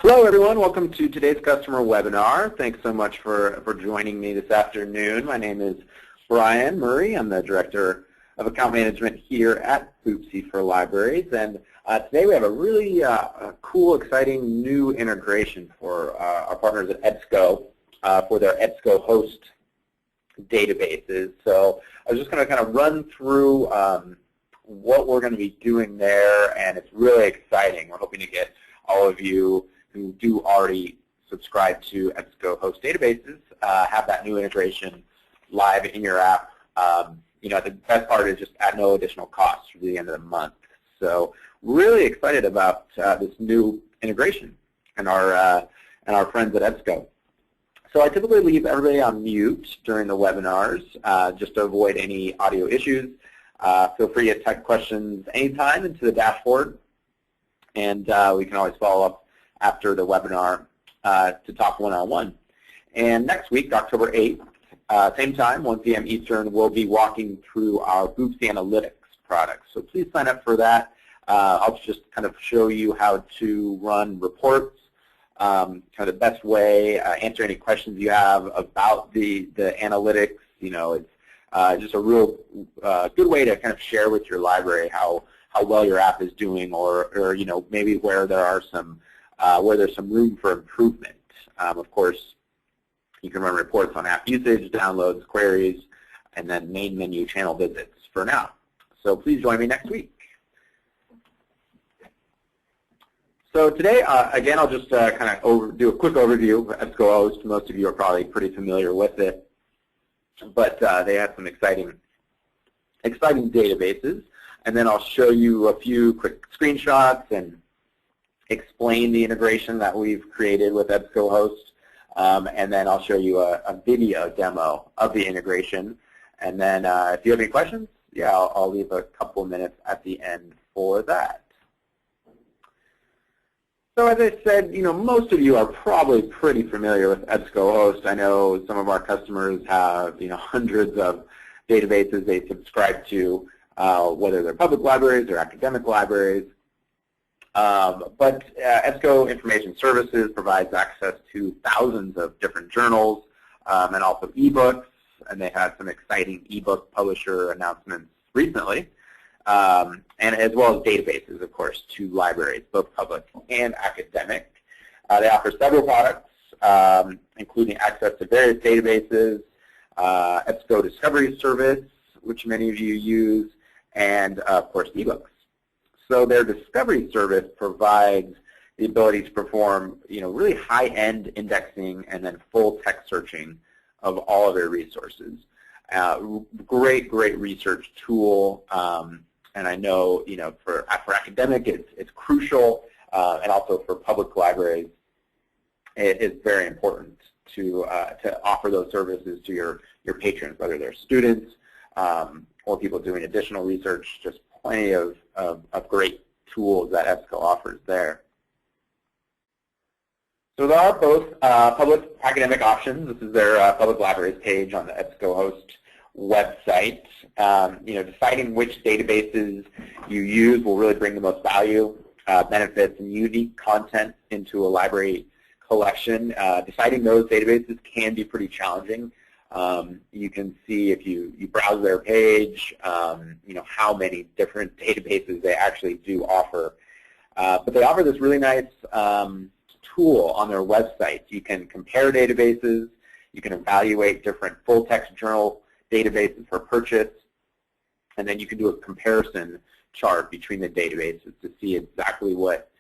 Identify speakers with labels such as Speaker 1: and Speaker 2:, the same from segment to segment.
Speaker 1: Hello everyone, welcome to today's customer webinar. Thanks so much for joining me this afternoon. My name is Brian Murray. I'm the Director of Account Management here at Boopsie for Libraries. And today we have a really cool, exciting new integration for our partners at EBSCO for their EBSCOhost Databases. So I was just going to kind of run through what we're going to be doing there, and it's really exciting. We're hoping to get all of you who do already subscribe to EBSCOhost Databases have that new integration live in your app. The best part is just at no additional cost through the end of the month. So really excited about this new integration and our friends at EBSCO. So I typically leave everybody on mute during the webinars just to avoid any audio issues. Feel free to type questions anytime into the dashboard, and we can always follow up after the webinar to talk one-on-one. And next week, October 8th, same time, 1 p.m. Eastern, we'll be walking through our Boopsie Analytics product. So please sign up for that. I'll just kind of show you how to run reports, kind of the best way, answer any questions you have about the analytics. It's just a real good way to kind of share with your library how well your app is doing, or maybe where there are some where there's some room for improvement. Of course, you can run reports on app usage, downloads, queries, and then main menu channel visits for now. So please join me next week. So today, again, I'll just kind of do a quick overview of EBSCOhost. Most of you are probably pretty familiar with it, but they have some exciting databases. And then I'll show you a few quick screenshots and explain the integration that we've created with EBSCOhost. And then I'll show you a video demo of the integration. And then if you have any questions, yeah, I'll leave a couple of minutes at the end for that. So as I said, most of you are probably pretty familiar with EBSCOhost. I know some of our customers have, hundreds of databases they subscribe to, whether they're public libraries or academic libraries. But EBSCO Information Services provides access to thousands of different journals and also ebooks, and they had some exciting ebook publisher announcements recently, and as well as databases, of course, to libraries, both public and academic. They offer several products, including access to various databases, EBSCO Discovery Service, which many of you use, and of course, ebooks. So their discovery service provides the ability to perform, really high-end indexing and then full text searching of all of their resources. Great research tool, and I know, for academic, it's crucial, and also for public libraries, it is very important to offer those services to your patrons, whether they're students or people doing additional research. Just plenty of great tools that EBSCO offers there. So there are both public academic options. This is their public libraries page on the EBSCOhost website. Deciding which databases you use will really bring the most value, benefits, and unique content into a library collection. Deciding those databases can be pretty challenging. You can see if you browse their page, how many different databases they actually do offer. But they offer this really nice tool on their website. You can compare databases. You can evaluate different full-text journal databases for purchase. And then you can do a comparison chart between the databases to see exactly what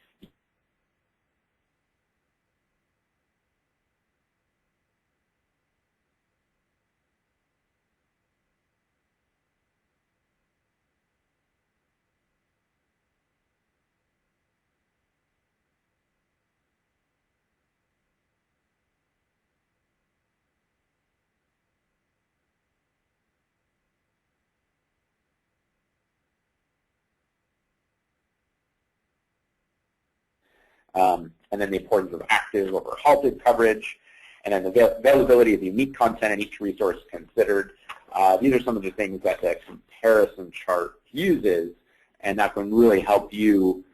Speaker 1: and then the importance of active over halted coverage, and then the availability of unique content in each resource considered. These are some of the things that the comparison chart uses, and that can really help you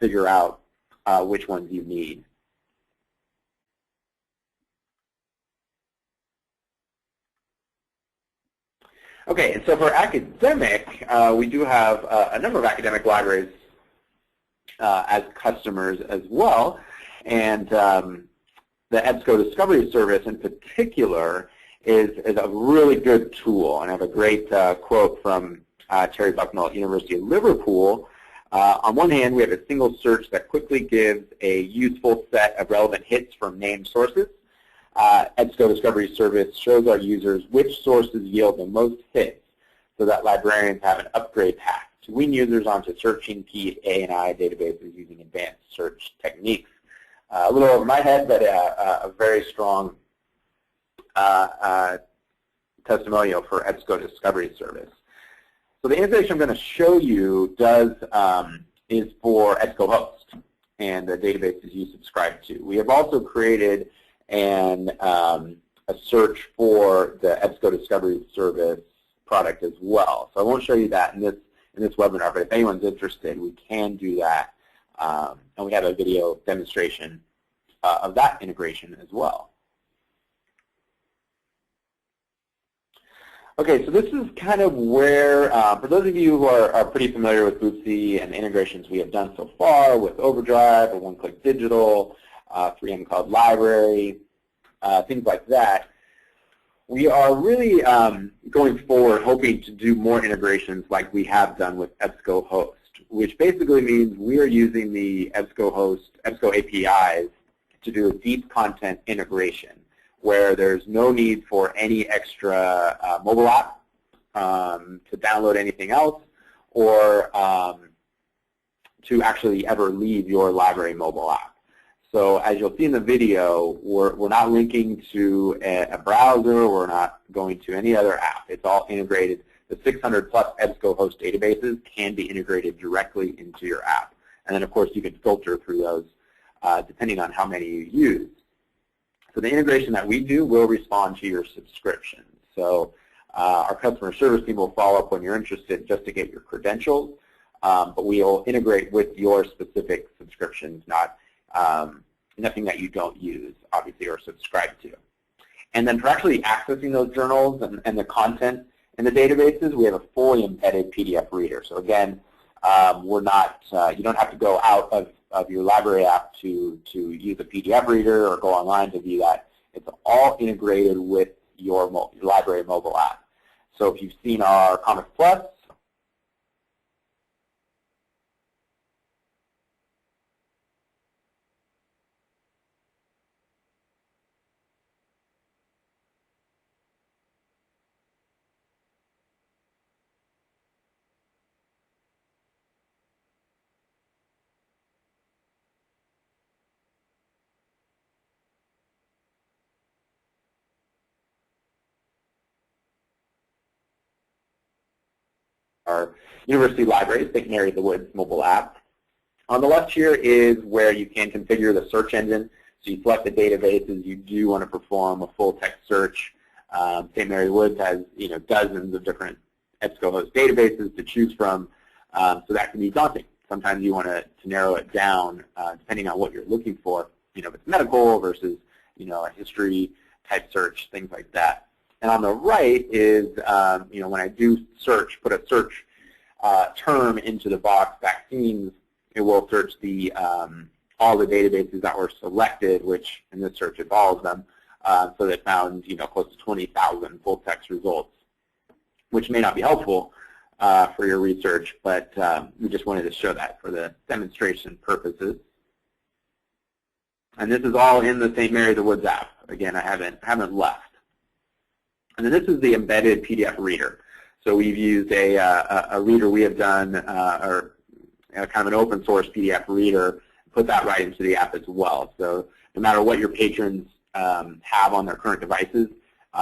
Speaker 1: figure out which ones you need. Okay, and so for academic, we do have a number of academic libraries as customers as well. And the EBSCO Discovery Service in particular is a really good tool. And I have a great quote from Terry Bucknell at University of Liverpool. On one hand, we have a single search that quickly gives a useful set of relevant hits from named sources. EBSCO Discovery Service shows our users which sources yield the most hits so that librarians have an upgrade path to wean users onto searching key A&I databases using advanced search techniques. A little over my head, but a very strong testimonial for EBSCO Discovery Service. So the integration I'm going to show you is for EBSCOhost and the databases you subscribe to. We have also created a search for the EBSCO Discovery Service product as well. So I won't show you that in this webinar, but if anyone's interested, we can do that. And we have a video demonstration of that integration as well. Okay, so this is kind of where, for those of you who are pretty familiar with Boopsie and the integrations we have done so far with Overdrive or One-Click Digital, 3M Cloud Library, things like that, we are really going forward hoping to do more integrations like we have done with EBSCOhost, which basically means we are using the EBSCOhost, EBSCO APIs to do a deep content integration where there's no need for any extra mobile app to download anything else or to actually ever leave your library mobile app. So as you'll see in the video, we're not linking to a browser, we're not going to any other app. It's all integrated. The 600 plus EBSCOhost databases can be integrated directly into your app. And then of course you can filter through those depending on how many you use. So the integration that we do will respond to your subscription. So our customer service team will follow up when you're interested just to get your credentials, but we'll integrate with your specific subscriptions, nothing that you don't use, obviously, or subscribe to. And then for actually accessing those journals and the content in the databases, we have a fully embedded PDF reader. So again, you don't have to go out of your library app to use a PDF reader or go online to view that. It's all integrated with your library mobile app. So if you've seen our Comics Plus, our university libraries, St. Mary of the Woods mobile app. On the left here is where you can configure the search engine. So you select the databases you do want to perform a full text search. St. Mary of the Woods has dozens of different EBSCOhost databases to choose from, so that can be daunting. Sometimes you want to narrow it down depending on what you're looking for. If it's medical versus a history type search, things like that. And on the right is, when I do search, put a search term into the box, vaccines, it will search all the databases that were selected, which in this search is all of them. So they found, close to 20,000 full text results, which may not be helpful for your research, but we just wanted to show that for the demonstration purposes. And this is all in the St. Mary of the Woods app. Again, I haven't left. And then this is the embedded PDF reader. So we've used a reader we have done, or kind of an open source PDF reader, put that right into the app as well. So no matter what your patrons have on their current devices,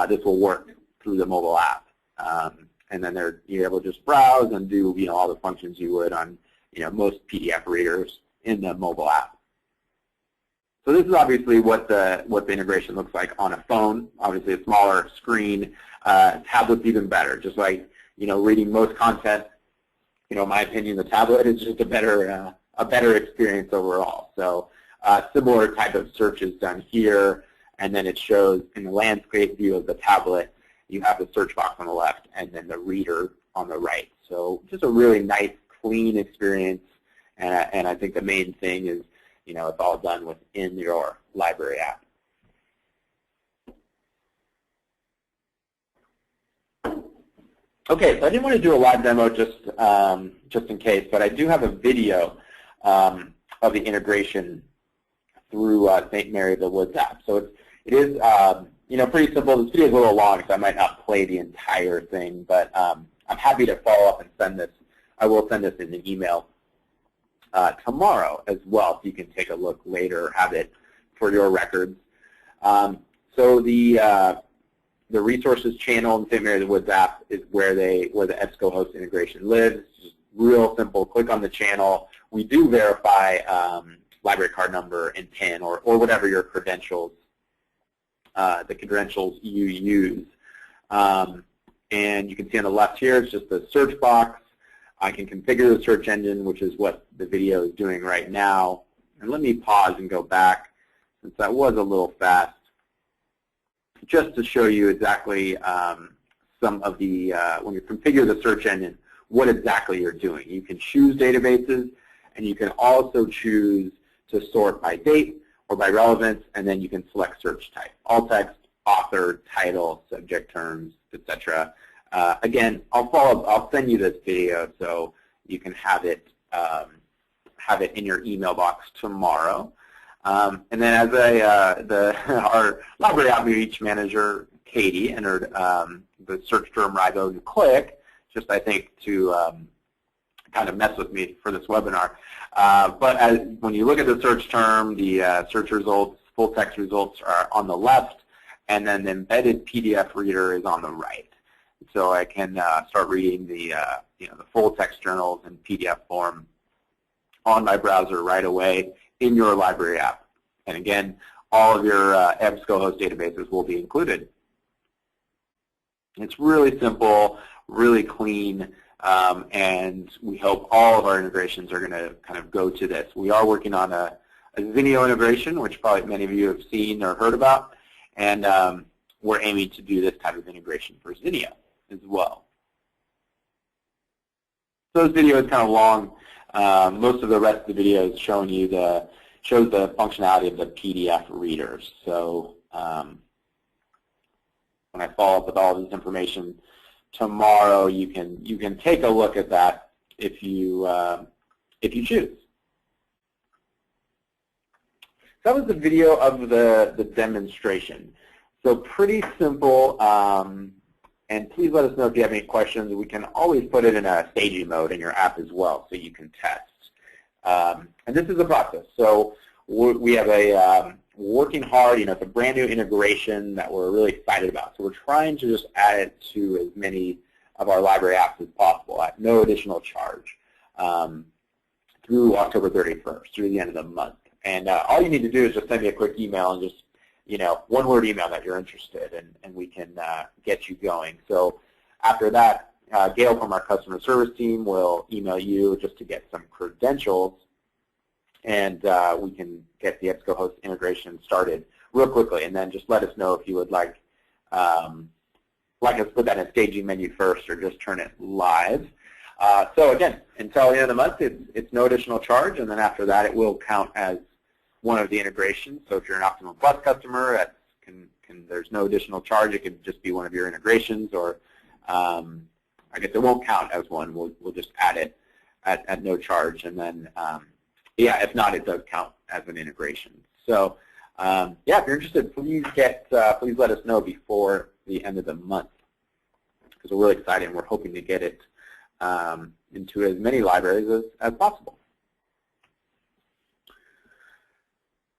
Speaker 1: this will work through the mobile app. And then you're able to just browse and do all the functions you would on most PDF readers in the mobile app. So this is obviously what the integration looks like on a phone. Obviously, a smaller screen. Tablet's even better. Just like reading most content, in my opinion, the tablet is just a better experience overall. So similar type of search is done here, and then it shows in the landscape view of the tablet. you have the search box on the left and then the reader on the right. So just a really nice, clean experience, and I think the main thing is, it's all done within your library app. Okay, so I didn't want to do a live demo just in case, but I do have a video of the integration through St. Mary of the Woods app. So it is pretty simple. This video is a little long, so I might not play the entire thing, but I'm happy to follow up and send this. I will send this in an email tomorrow as well, so you can take a look later or have it for your records. So the resources channel in St. Mary of the Woods app is where the EBSCOhost integration lives. Just real simple. Click on the channel. We do verify library card number and PIN or whatever your credentials, the credentials you use. And you can see on the left here, it's just the search box. I can configure the search engine, which is what the video is doing right now. And let me pause and go back, since that was a little fast, just to show you exactly some of the, when you configure the search engine, what exactly you're doing. You can choose databases, and you can also choose to sort by date or by relevance, and then you can select search type, alt text, author, title, subject terms, etc. Again, I'll send you this video so you can have it in your email box tomorrow. And then as our library outreach manager, Katie, entered the search term ribonucleic, just I think to kind of mess with me for this webinar. But when you look at the search term, the search results, full text results are on the left, and then the embedded PDF reader is on the right. So I can start reading the the full text journals in PDF form on my browser right away in your library app. And again, all of your EBSCOhost databases will be included. It's really simple, really clean, and we hope all of our integrations are going to kind of go to this. We are working on a Zinio integration, which probably many of you have seen or heard about, and we're aiming to do this type of integration for Zinio as well. So this video is kind of long. Most of the rest of the video is showing you shows the functionality of the PDF readers. So when I follow up with all this information tomorrow, you can take a look at that if you choose. That was the video of the demonstration. So pretty simple. And please let us know if you have any questions. We can always put it in a staging mode in your app as well, so you can test. And this is a process. So we have working hard. It's a brand new integration that we're really excited about. So we're trying to just add it to as many of our library apps as possible at no additional charge through October 31st, through the end of the month. And all you need to do is just send me a quick email and just one-word email that you're interested in, and we can get you going. So after that, Gail from our customer service team will email you just to get some credentials, and we can get the EBSCOhost integration started real quickly. And then just let us know if you would like us to put that in a staging menu first or just turn it live. So again, until the end of the month, it's no additional charge, and then after that, it will count as one of the integrations. So if you're an Optimum Plus customer, there's no additional charge. It could just be one of your integrations, or I guess it won't count as one. We'll just add it at no charge, and then yeah, if not, it does count as an integration. So yeah, if you're interested, please let us know before the end of the month, because we're really excited and we're hoping to get it into as many libraries as possible.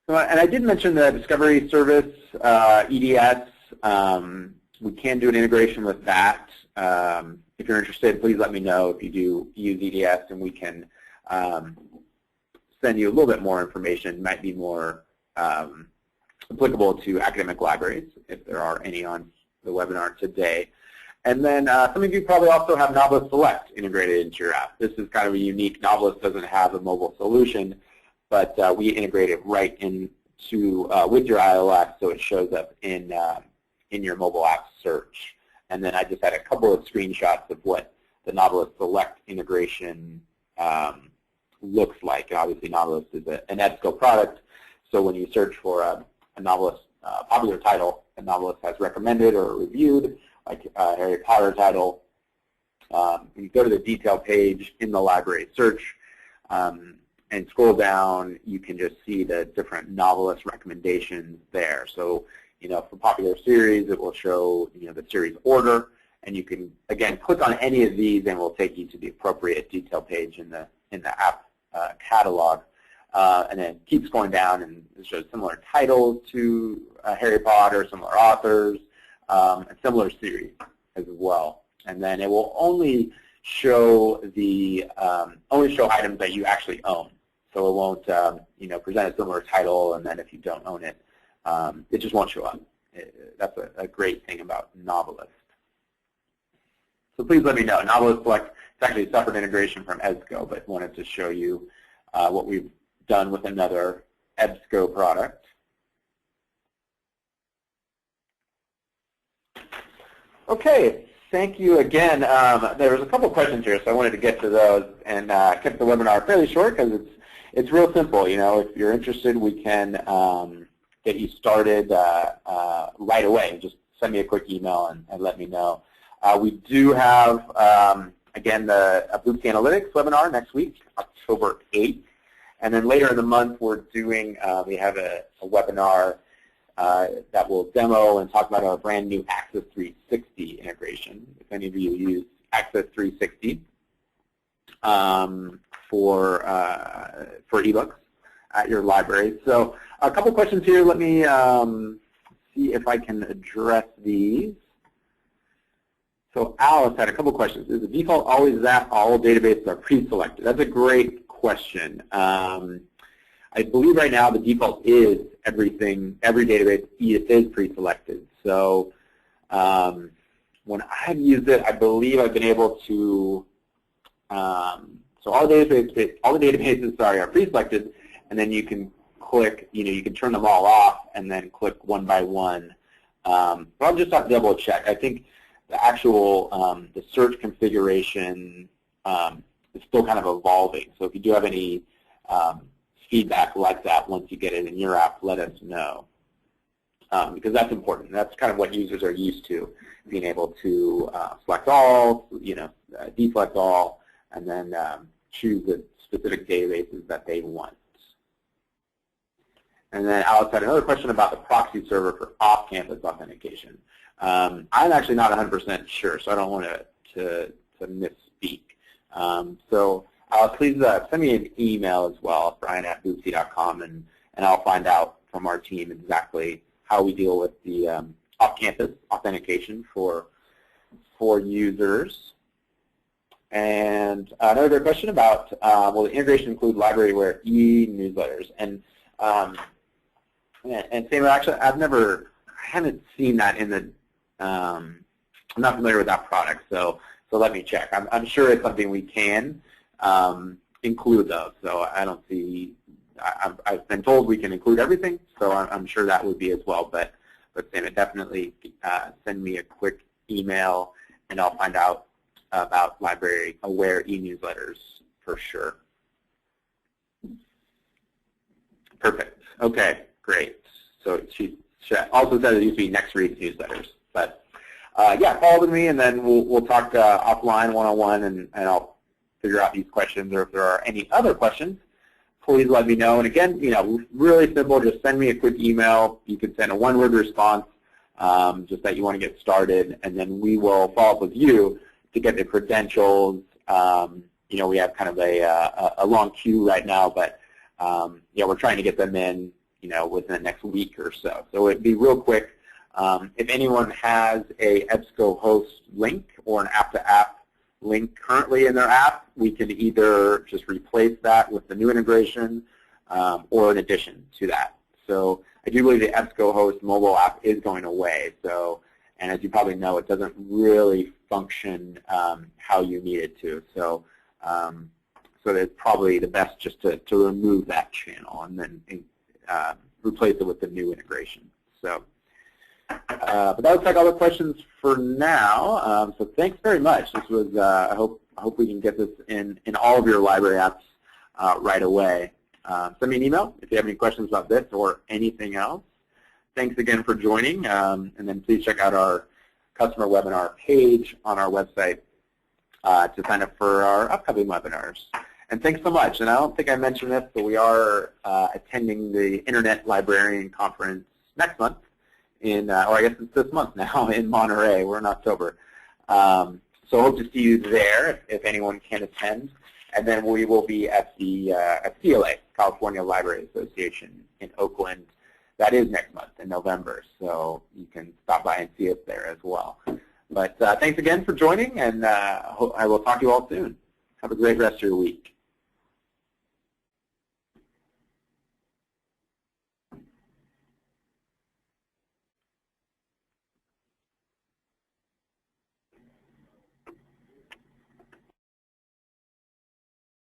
Speaker 1: And I did mention the Discovery Service, EDS. We can do an integration with that. If you're interested, please let me know if you do use EDS, and we can send you a little bit more information. It might be more applicable to academic libraries, if there are any on the webinar today. And then some of you probably also have Novelist Select integrated into your app. This is kind of a unique. Novelist doesn't have a mobile solution, but we integrate it right into with your iOS, so it shows up in your mobile app search And then I just had a couple of screenshots of what the Novelist Select integration looks like. And obviously, Novelist is an EBSCO product, so when you search for a Novelist popular title, a Novelist has recommended or reviewed, like a Harry Potter title, you go to the detail page in the library search and scroll down, you can just see the different Novelist recommendations there. So, for popular series, it will show, the series order, and you can, again, click on any of these and it will take you to the appropriate detail page in the app catalog. And then keeps going down and it shows similar titles to Harry Potter, similar authors, and similar series as well. And then it will only show items that you actually own. So it won't, present a similar title, and then if you don't own it, it just won't show up. That's a great thing about Novelist. So please let me know. Novelist Select is actually a separate integration from EBSCO, but wanted to show you what we've done with another EBSCO product. Okay, thank you again. There was a couple questions here, so I wanted to get to those and kept the webinar fairly short because it's real simple. If you're interested, we can get you started right away. Just send me a quick email and let me know. We do have, again, a Boopsie Analytics webinar next week, October 8th. And then later in the month, we're doing, we have a webinar that will demo and talk about our brand new Access 360 integration. If any of you use Access 360 for ebooks at your library. So a couple questions here. Let me see if I can address these. So Alice had a couple questions. Is the default always that all databases are pre-selected? That's a great question. I believe right now the default is every database is pre-selected. So when I've used it, I believe I've been able to, so all the databases are pre-selected, and then you can click, you can turn them all off and then click one by one. But I'll just have to double check. I think the actual, the search configuration is still kind of evolving. So if you do have any feedback like that once you get it in your app, let us know. Because that's important. That's kind of what users are used to, being able to select all, deselect all, and then choose the specific databases that they want. And then Alex had another question about the proxy server for off-campus authentication. I'm actually not 100% sure, so I don't want to misspeak. So please send me an email as well, brian@boopsie.com, and I'll find out from our team exactly how we deal with the off-campus authentication for users. And another question about, will the integration include libraryware e-newsletters? And Sam, actually, I haven't seen that in the, I'm not familiar with that product, so let me check. I'm sure it's something we can include those. So I don't see, I've been told we can include everything, so I'm sure that would be as well. But Sam, definitely send me a quick email, and I'll find out about library-aware e-newsletters for sure. Perfect. Okay, great. So she also said it used to be next read's newsletters. But yeah, follow with me, and then we'll talk offline, one-on-one, and I'll figure out these questions. Or if there are any other questions, please let me know. And again, really simple. Just send me a quick email. You can send a one-word response, just that you want to get started, and then we will follow up with you to get the credentials. We have kind of a long queue right now, but yeah, we're trying to get them in, within the next week or so. So it'd be real quick. If anyone has a EBSCOhost link or an app-to-app link currently in their app, we can either just replace that with the new integration or in addition to that. So I do believe the EBSCOhost mobile app is going away. So, and as you probably know, it doesn't really function how you need it to. So, so it's probably the best just to remove that channel and then replace it with the new integration. So But that looks like all the questions for now. So thanks very much. This was, I hope we can get this in all of your library apps right away. Send me an email if you have any questions about this or anything else. Thanks again for joining, and then please check out our customer webinar page on our website to sign up for our upcoming webinars. And thanks so much. And I don't think I mentioned this, but we are attending the Internet Librarian Conference next month in, or I guess it's this month now, in Monterey. We're in October. So hope to see you there if anyone can attend. And then we will be at the CLA, California Library Association in Oakland. That is next month in November, so you can stop by and see us there as well. But thanks again for joining, and I will talk to you all soon. Have a great rest of your week.